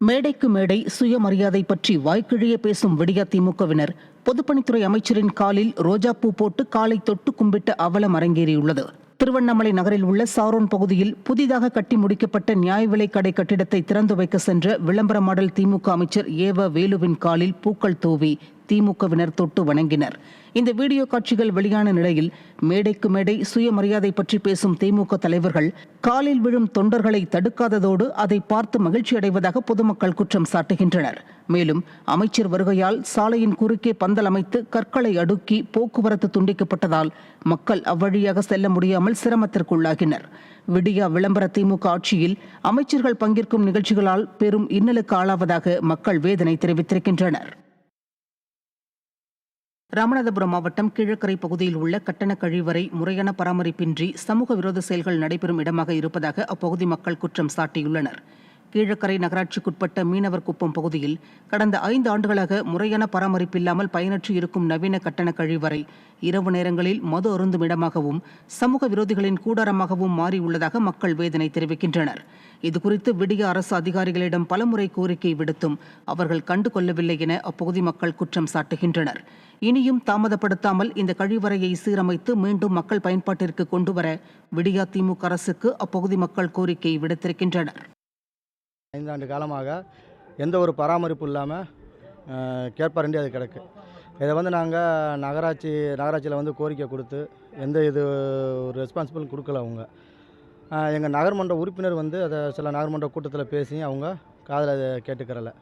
மேடைக்கு மேடை சுயமரியாதை பற்றி வாய்க்கிழிய பேசும் விடியா திமுகவினர் பொதுப்பணித்துறை அமைச்சரின் காலில் ரோஜாப்பூ போட்டு காலை தொட்டு கும்பிட்ட அவலம் அரங்கேறியுள்ளது. திருவண்ணாமலை நகரில் உள்ள சாரோன் பகுதியில் புதிதாக கட்டி முடிக்கப்பட்ட நியாய விலைக் கடை கட்டிடத்தை திறந்து வைக்க சென்ற விளம்பர மாடல் திமுக அமைச்சர் ஏவ வேலுவின் காலில் பூக்கள் தூவி திமுகவினர் தொட்டு வணங்கினர். இந்த வீடியோ காட்சிகள் வெளியான நிலையில் மேடைக்கு மேடை சுயமரியாதை பற்றி பேசும் திமுக தலைவர்கள் காலில் விழும் தொண்டர்களை தடுக்காததோடு அதை பார்த்து மகிழ்ச்சி அடைவதாக பொதுமக்கள் குற்றம் சாட்டுகின்றனர். மேலும் அமைச்சர் வருகையால் சாலையின் குறுக்கே பந்தல் அமைத்து கற்களை அடுக்கி போக்குவரத்து துண்டிக்கப்பட்டதால் மக்கள் அவ்வழியாக செல்ல முடியாமல் சிரமத்திற்குள்ளாகினர். விடியா விளம்பர திமுக ஆட்சியில் அமைச்சர்கள் பங்கேற்கும் நிகழ்ச்சிகளால் பெரும் இன்னலுக்கு ஆளாவதாக மக்கள் வேதனை தெரிவித்திருக்கின்றனர். ராமநாதபுரம் மாவட்டம் கீழக்கரை பகுதியில் உள்ள கட்டண கழிவறை முறையான பராமரிப்பின்றி சமூக விரோத செயல்கள் நடைபெறும் இடமாக இருப்பதாக அப்பகுதி மக்கள் குற்றம் சாட்டியுள்ளனர். கீழக்கரை நகராட்சிக்குட்பட்ட மீனவர் குப்பம் பகுதியில் கடந்த 5 ஆண்டுகளாக முறையான பராமரிப்பில்லாமல் பயனற்று இருக்கும் நவீன கட்டண கழிவறை இரவு நேரங்களில் மது அருந்தும் இடமாகவும் சமூக விரோதிகளின் கூடாரமாகவும் மாறியுள்ளதாக மக்கள் வேதனை தெரிவிக்கின்றனர். இதுகுறித்து விடிய அரசு அதிகாரிகளிடம் பலமுறை கோரிக்கை விடுத்தும் அவர்கள் கண்டுகொள்ளவில்லை என அப்பகுதி மக்கள் குற்றம் சாட்டுகின்றனர். இனியும் தாமதப்படுத்தாமல் இந்த கழிவறையை சீரமைத்து மீண்டும் மக்கள் பயன்பாட்டிற்கு கொண்டுவர விடியா திமுக அரசுக்கு அப்பகுதி மக்கள் கோரிக்கை விடுத்திருக்கின்றனர். 5 ஆண்டு காலமாக எந்த ஒரு பராமரிப்பு இல்லாமல் கேட்பாரண்டி அது கிடக்கு. இதை நாங்கள் நகராட்சியில் கோரிக்கை கொடுத்து எந்த ஒரு ரெஸ்பான்சிபிள் கொடுக்கல. அவங்க எங்கள் நகர்மன்ற உறுப்பினர் அதை சில நகர்மன்ற கூட்டத்தில் பேசி அவங்க காதில் அதை கேட்டுக்கிறல.